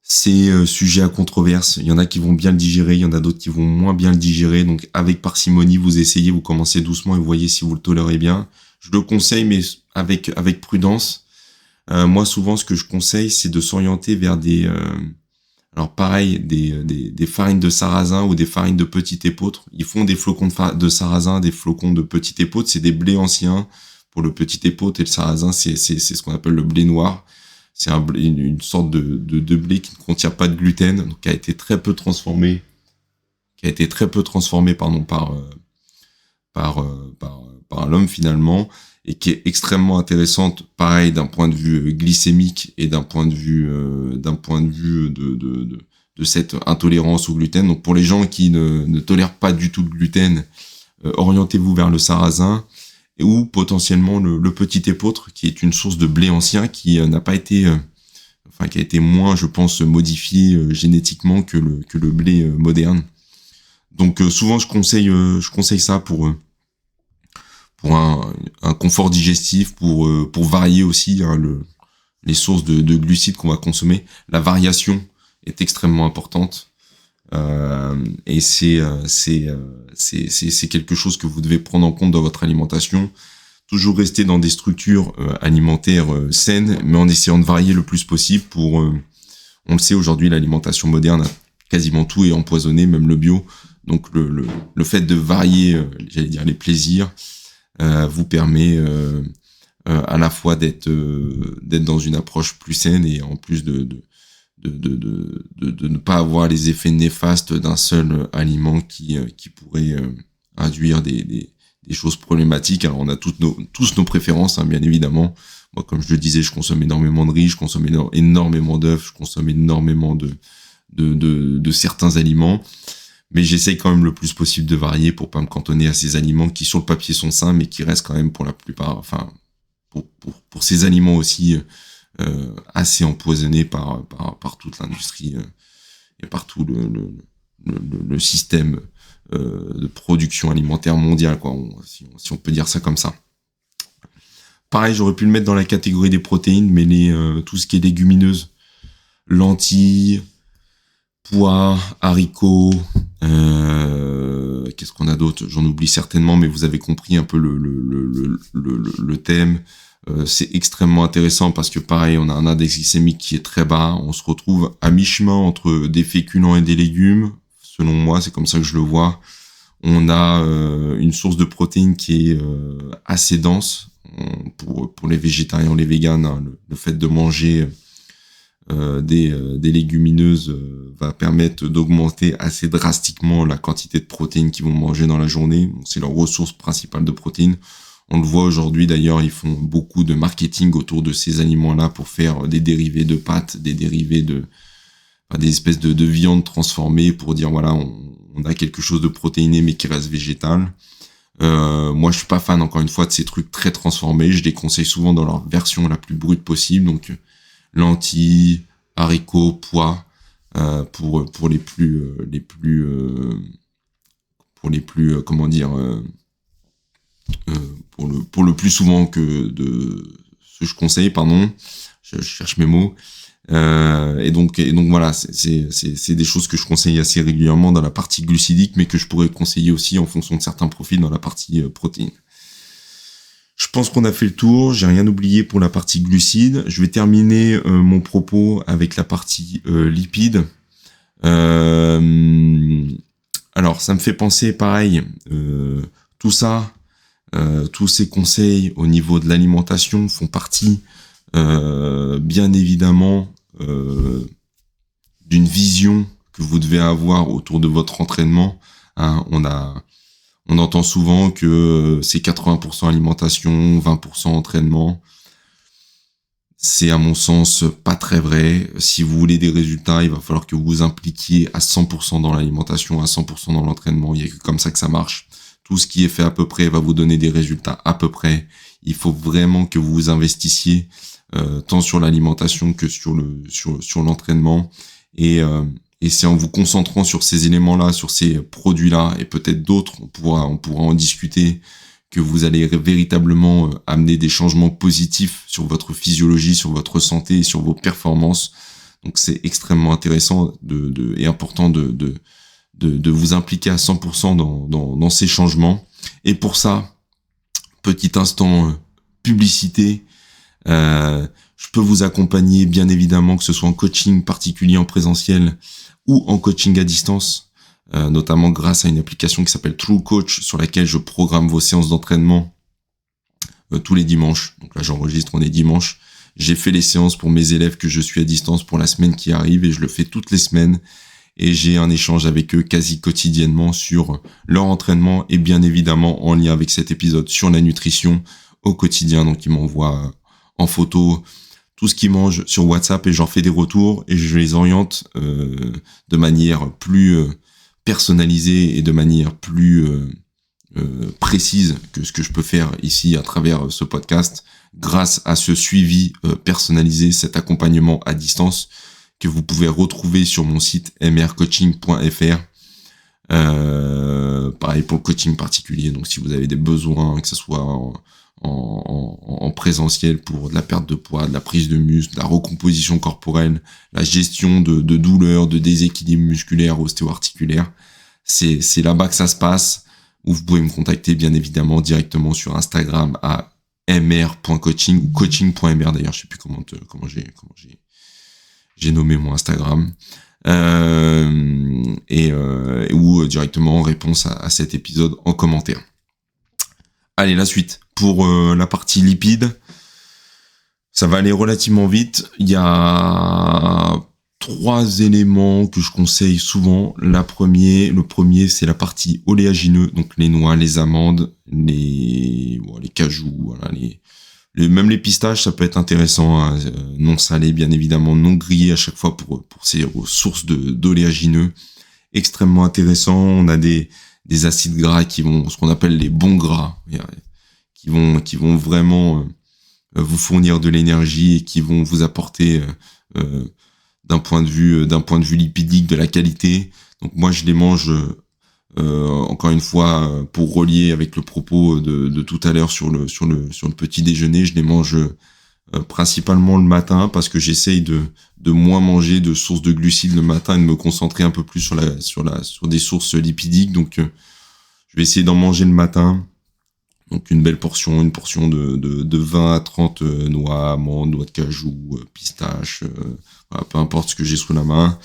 C'est sujet à controverse. Il y en a qui vont bien le digérer, il y en a d'autres qui vont moins bien le digérer. Donc, avec parcimonie, vous essayez, vous commencez doucement et vous voyez si vous le tolérez bien. Je le conseille, mais avec prudence. Moi, souvent, ce que je conseille, c'est de s'orienter vers alors pareil, des farines de sarrasin ou des farines de petit épeautre. Ils font des flocons de sarrasin, des flocons de petit épeautre. C'est des blés anciens pour le petit épeautre, et le sarrasin, c'est ce qu'on appelle le blé noir. C'est une sorte de blé qui ne contient pas de gluten, donc qui a été très peu transformé, par l'homme finalement, et qui est extrêmement intéressante, pareil d'un point de vue glycémique et d'un point de vue de cette intolérance au gluten. Donc pour les gens qui ne tolèrent pas du tout le gluten, orientez-vous vers le sarrasin ou potentiellement le petit épeautre, qui est une source de blé ancien qui n'a pas été qui a été moins, je pense, modifié génétiquement que le blé moderne. Donc souvent je conseille ça pour un confort digestif, pour varier aussi les sources de glucides qu'on va consommer. La variation est extrêmement importante, et c'est quelque chose que vous devez prendre en compte dans votre alimentation. Toujours rester dans des structures alimentaires saines, mais en essayant de varier le plus possible pour on le sait aujourd'hui, l'alimentation moderne, quasiment tout est empoisonné, même le bio. Donc le fait de varier, j'allais dire, les plaisirs, vous permet à la fois d'être dans une approche plus saine, et en plus de ne pas avoir les effets néfastes d'un seul aliment qui pourrait induire des choses problématiques. Alors on a tous nos préférences, hein, bien évidemment. Moi, comme je le disais, je consomme énormément de riz, je consomme énormément d'œufs, je consomme énormément de certains aliments. Mais j'essaye quand même le plus possible de varier pour pas me cantonner à ces aliments qui sur le papier sont sains, mais qui restent quand même pour la plupart, enfin, pour ces aliments aussi assez empoisonnés par toute l'industrie et par tout le système de production alimentaire mondiale, quoi, si on peut dire ça comme ça. Pareil, j'aurais pu le mettre dans la catégorie des protéines, mais tout ce qui est légumineuse, lentilles, pois, haricots, qu'est-ce qu'on a d'autre? J'en oublie certainement, mais vous avez compris un peu le thème. C'est extrêmement intéressant parce que pareil, on a un index glycémique qui est très bas. On se retrouve à mi-chemin entre des féculents et des légumes. Selon moi, c'est comme ça que je le vois. On a une source de protéines qui est assez dense pour les végétariens ou les véganes. Hein, le fait de manger des légumineuses va permettre d'augmenter assez drastiquement la quantité de protéines qu'ils vont manger dans la journée. C'est leur ressource principale de protéines. On le voit aujourd'hui d'ailleurs, ils font beaucoup de marketing autour de ces aliments-là pour faire des dérivés de pâtes, des dérivés des espèces de viande transformée pour dire voilà, on a quelque chose de protéiné mais qui reste végétal. Moi je suis pas fan encore une fois de ces trucs très transformés, je les conseille souvent dans leur version la plus brute possible, donc lentilles, haricots, pois, pour les plus comment dire, pour le plus souvent que de ce que je conseille, pardon, je cherche mes mots. Et donc voilà, c'est des choses que je conseille assez régulièrement dans la partie glucidique, mais que je pourrais conseiller aussi en fonction de certains profils dans la partie protéines. Je pense qu'on a fait le tour, j'ai rien oublié pour la partie glucides. Je vais terminer mon propos avec la partie lipides. Alors ça me fait penser pareil, tout ça, Tous ces conseils au niveau de l'alimentation font partie, bien évidemment, d'une vision que vous devez avoir autour de votre entraînement. Hein, on entend souvent que c'est 80% alimentation, 20% entraînement. C'est à mon sens pas très vrai. Si vous voulez des résultats, il va falloir que vous vous impliquiez à 100% dans l'alimentation, à 100% dans l'entraînement. Il y a que comme ça que ça marche. Tout ce qui est fait à peu près va vous donner des résultats à peu près. Il faut vraiment que vous vous investissiez tant sur l'alimentation que sur l'entraînement. Et c'est en vous concentrant sur ces éléments-là, sur ces produits-là, et peut-être d'autres, on pourra en discuter, que vous allez véritablement amener des changements positifs sur votre physiologie, sur votre santé et sur vos performances. Donc c'est extrêmement intéressant et important de vous impliquer à 100% dans ces changements. Et pour ça, petit instant publicité, je peux vous accompagner bien évidemment, que ce soit en coaching particulier en présentiel ou en coaching à distance, notamment grâce à une application qui s'appelle True Coach, sur laquelle je programme vos séances d'entraînement tous les dimanches. Donc là, j'enregistre, on est dimanche. J'ai fait les séances pour mes élèves que je suis à distance pour la semaine qui arrive, et je le fais toutes les semaines. Et j'ai un échange avec eux quasi quotidiennement sur leur entraînement, et bien évidemment en lien avec cet épisode sur la nutrition au quotidien. Donc ils m'envoient en photo tout ce qu'ils mangent sur WhatsApp, et j'en fais des retours, et je les oriente de manière plus personnalisée et de manière plus précise que ce que je peux faire ici à travers ce podcast, grâce à ce suivi personnalisé, cet accompagnement à distance que vous pouvez retrouver sur mon site mrcoaching.fr. Pareil pour le coaching particulier, donc si vous avez des besoins, que ce soit en présentiel pour de la perte de poids, de la prise de muscle, de la recomposition corporelle, la gestion de douleurs, de déséquilibre musculaire, ostéo-articulaire, c'est là-bas que ça se passe. Ou vous pouvez me contacter bien évidemment directement sur Instagram à mr.coaching ou coaching.mr, d'ailleurs je sais plus comment j'ai nommé mon Instagram, ou directement en réponse à cet épisode en commentaire. Allez, la suite. Pour la partie lipides, ça va aller relativement vite. Il y a 3 éléments que je conseille souvent. Le premier, c'est la partie oléagineux, donc les noix, les amandes, les cajous, voilà, même les pistaches, ça peut être intéressant, hein, non salé, bien évidemment, non grillé à chaque fois pour ces sources d'oléagineux. Extrêmement intéressant. On a des acides gras ce qu'on appelle les bons gras, qui vont vraiment vous fournir de l'énergie et qui vont vous apporter d'un point de vue lipidique de la qualité. Donc moi je les mange encore une fois pour relier avec le propos de tout à l'heure sur le petit déjeuner, je les mange principalement le matin parce que j'essaye de moins manger de sources de glucides le matin et de me concentrer un peu plus sur des sources lipidiques. Donc je vais essayer d'en manger le matin. Donc une portion de 20 à 30 noix, amandes, noix de cajou, pistaches, voilà, peu importe ce que j'ai sous la main.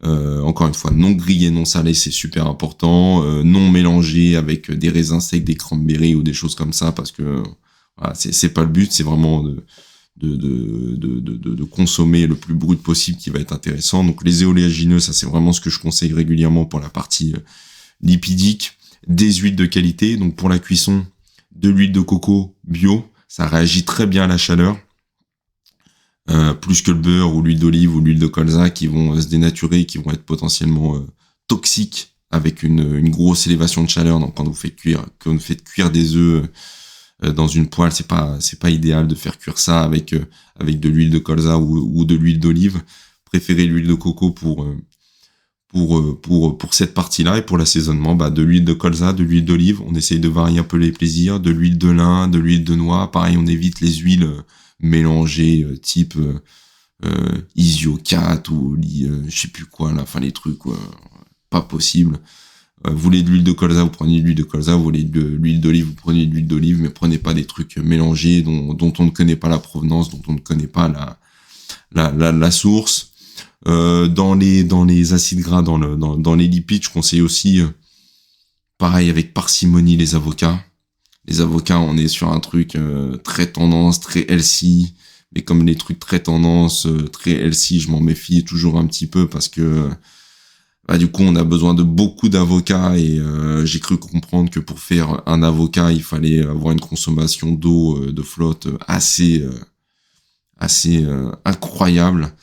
Encore une fois, non grillé, non salé, c'est super important. Non mélangé avec des raisins secs, des cranberries ou des choses comme ça, parce que voilà, c'est pas le but. C'est vraiment de consommer le plus brut possible qui va être intéressant. Donc les oléagineux, ça c'est vraiment ce que je conseille régulièrement pour la partie lipidique. Des huiles de qualité, donc pour la cuisson, de l'huile de coco bio, ça réagit très bien à la chaleur, plus que le beurre ou l'huile d'olive ou l'huile de colza qui vont se dénaturer, qui vont être potentiellement toxiques avec une grosse élévation de chaleur. Donc quand vous faites cuire des œufs dans une poêle, c'est pas idéal de faire cuire ça avec de l'huile de colza ou de l'huile d'olive. Préférez l'huile de coco pour cette partie-là. Et pour l'assaisonnement, de l'huile de colza, de l'huile d'olive, on essaye de varier un peu les plaisirs, de l'huile de lin, de l'huile de noix. Pareil, on évite les huiles mélangées type Isio4 ou je sais plus quoi là, enfin les trucs pas possible. Vous voulez de l'huile de colza, vous prenez de l'huile de colza, vous voulez de l'huile d'olive, vous prenez de l'huile d'olive, mais prenez pas des trucs mélangés dont on ne connaît pas la provenance, dont on ne connaît pas la source. Dans les acides gras, dans les lipides, je conseille aussi pareil avec parcimonie les avocats. Les avocats, on est sur un truc très tendance, très healthy. Mais comme les trucs très tendance, très healthy, je m'en méfie toujours un petit peu parce que du coup, on a besoin de beaucoup d'avocats et j'ai cru comprendre que pour faire un avocat, il fallait avoir une consommation d'eau de flotte assez incroyable.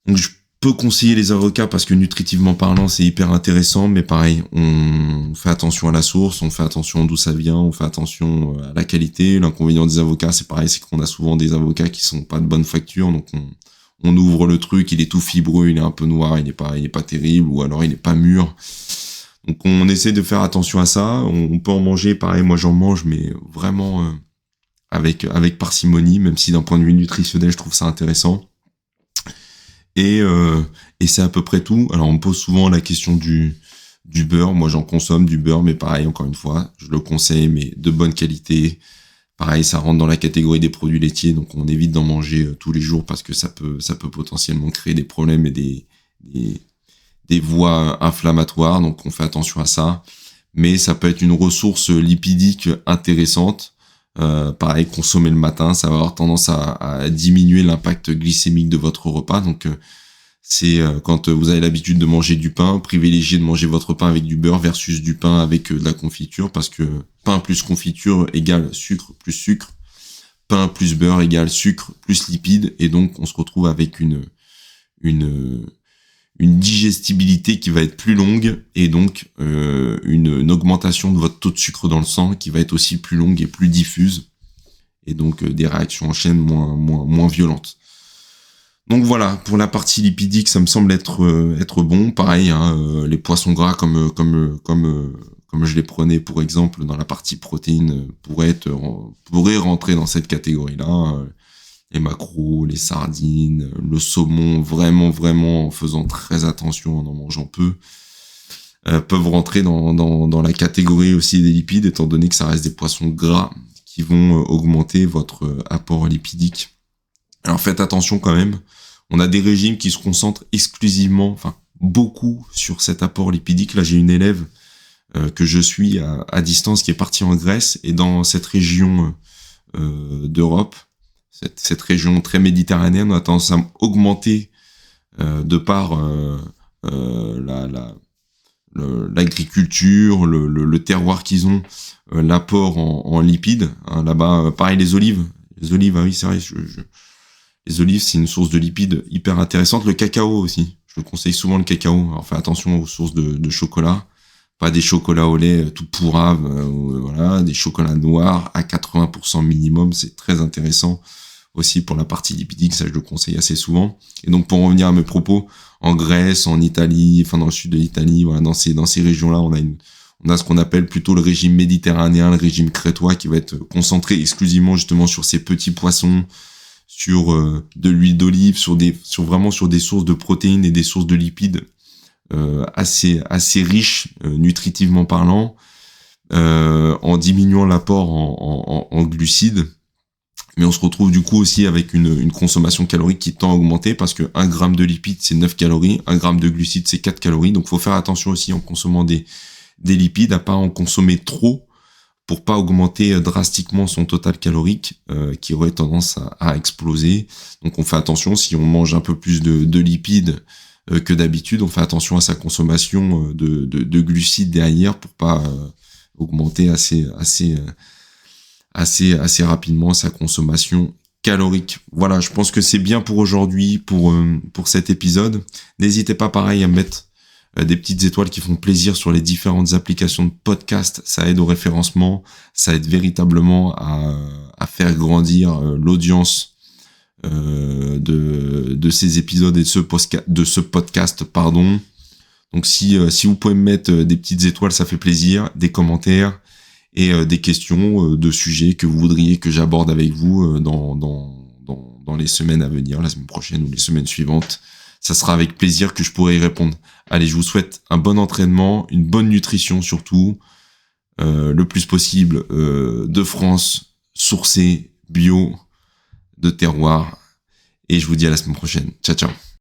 Donc je peux conseiller les avocats parce que nutritivement parlant, c'est hyper intéressant, mais pareil, on fait attention à la source, on fait attention d'où ça vient, on fait attention à la qualité. L'inconvénient des avocats, c'est pareil, c'est qu'on a souvent des avocats qui sont pas de bonne facture, donc on ouvre le truc, il est tout fibreux, il est un peu noir, il est pas terrible, ou alors il est pas mûr. Donc on essaie de faire attention à ça. On peut en manger, pareil, moi j'en mange, mais vraiment avec parcimonie, même si d'un point de vue nutritionnel, je trouve ça intéressant. Et c'est à peu près tout. Alors on me pose souvent la question du beurre. Moi j'en consomme du beurre, mais pareil, encore une fois, je le conseille, mais de bonne qualité. Pareil, ça rentre dans la catégorie des produits laitiers, donc on évite d'en manger tous les jours parce que ça peut potentiellement créer des problèmes et des voies inflammatoires, donc on fait attention à ça. Mais ça peut être une ressource lipidique intéressante. Pareil, consommer le matin, ça va avoir tendance à diminuer l'impact glycémique de votre repas. Donc c'est quand vous avez l'habitude de manger du pain, privilégiez de manger votre pain avec du beurre versus du pain avec de la confiture, parce que pain plus confiture égale sucre plus sucre, pain plus beurre égale sucre plus lipides, et donc on se retrouve avec une digestibilité qui va être plus longue, et donc une augmentation de votre taux de sucre dans le sang qui va être aussi plus longue et plus diffuse, et donc des réactions en chaîne moins violentes. Donc voilà, pour la partie lipidique, ça me semble être bon. Pareil, les poissons gras comme je les prenais pour exemple dans la partie protéines pourraient rentrer dans cette catégorie-là. Les maquereaux, les sardines, le saumon, vraiment en faisant très attention, en mangeant peu, peuvent rentrer dans la catégorie aussi des lipides, étant donné que ça reste des poissons gras qui vont augmenter votre apport lipidique. Alors faites attention quand même. On a des régimes qui se concentrent exclusivement, beaucoup sur cet apport lipidique. Là, j'ai une élève que je suis à distance qui est partie en Grèce, et dans cette région d'Europe, cette région très méditerranéenne, on a tendance à augmenter de par l'agriculture, le terroir qu'ils ont, l'apport en lipides. Là-bas, pareil, les olives, ah oui, c'est vrai, les olives, c'est une source de lipides hyper intéressante. Le cacao aussi, je conseille souvent le cacao. Alors, faites attention aux sources de chocolat, pas des chocolats au lait tout pourraves, voilà, des chocolats noirs à 80% minimum, c'est très intéressant aussi pour la partie lipidique, ça je le conseille assez souvent. Et donc pour en revenir à mes propos, en Grèce, en Italie, dans le sud de l'Italie, voilà, dans ces régions-là, on a ce qu'on appelle plutôt le régime méditerranéen, le régime crétois, qui va être concentré exclusivement justement sur ces petits poissons, sur de l'huile d'olive, sur des sources de protéines et des sources de lipides assez riches nutritivement parlant, en diminuant l'apport en glucides. Mais on se retrouve du coup aussi avec une consommation calorique qui tend à augmenter, parce que 1 gramme de lipides c'est 9 calories, 1 gramme de glucides c'est 4 calories. Donc faut faire attention aussi en consommant des lipides à pas en consommer trop pour pas augmenter drastiquement son total calorique qui aurait tendance à exploser. Donc on fait attention, si on mange un peu plus de lipides que d'habitude, on fait attention à sa consommation de glucides derrière pour pas augmenter assez rapidement sa consommation calorique. Voilà, je pense que c'est bien pour aujourd'hui, pour cet épisode. N'hésitez pas pareil à mettre des petites étoiles qui font plaisir sur les différentes applications de podcast. Ça aide au référencement, ça aide véritablement à faire grandir l'audience de ces épisodes et de ce podcast, pardon. Donc si vous pouvez me mettre des petites étoiles, ça fait plaisir, des commentaires et des questions de sujets que vous voudriez que j'aborde avec vous dans les semaines à venir, la semaine prochaine ou les semaines suivantes. Ça sera avec plaisir que je pourrai y répondre. Allez, je vous souhaite un bon entraînement, une bonne nutrition surtout, le plus possible de France, sourcée, bio, de terroir. Et je vous dis à la semaine prochaine. Ciao, ciao.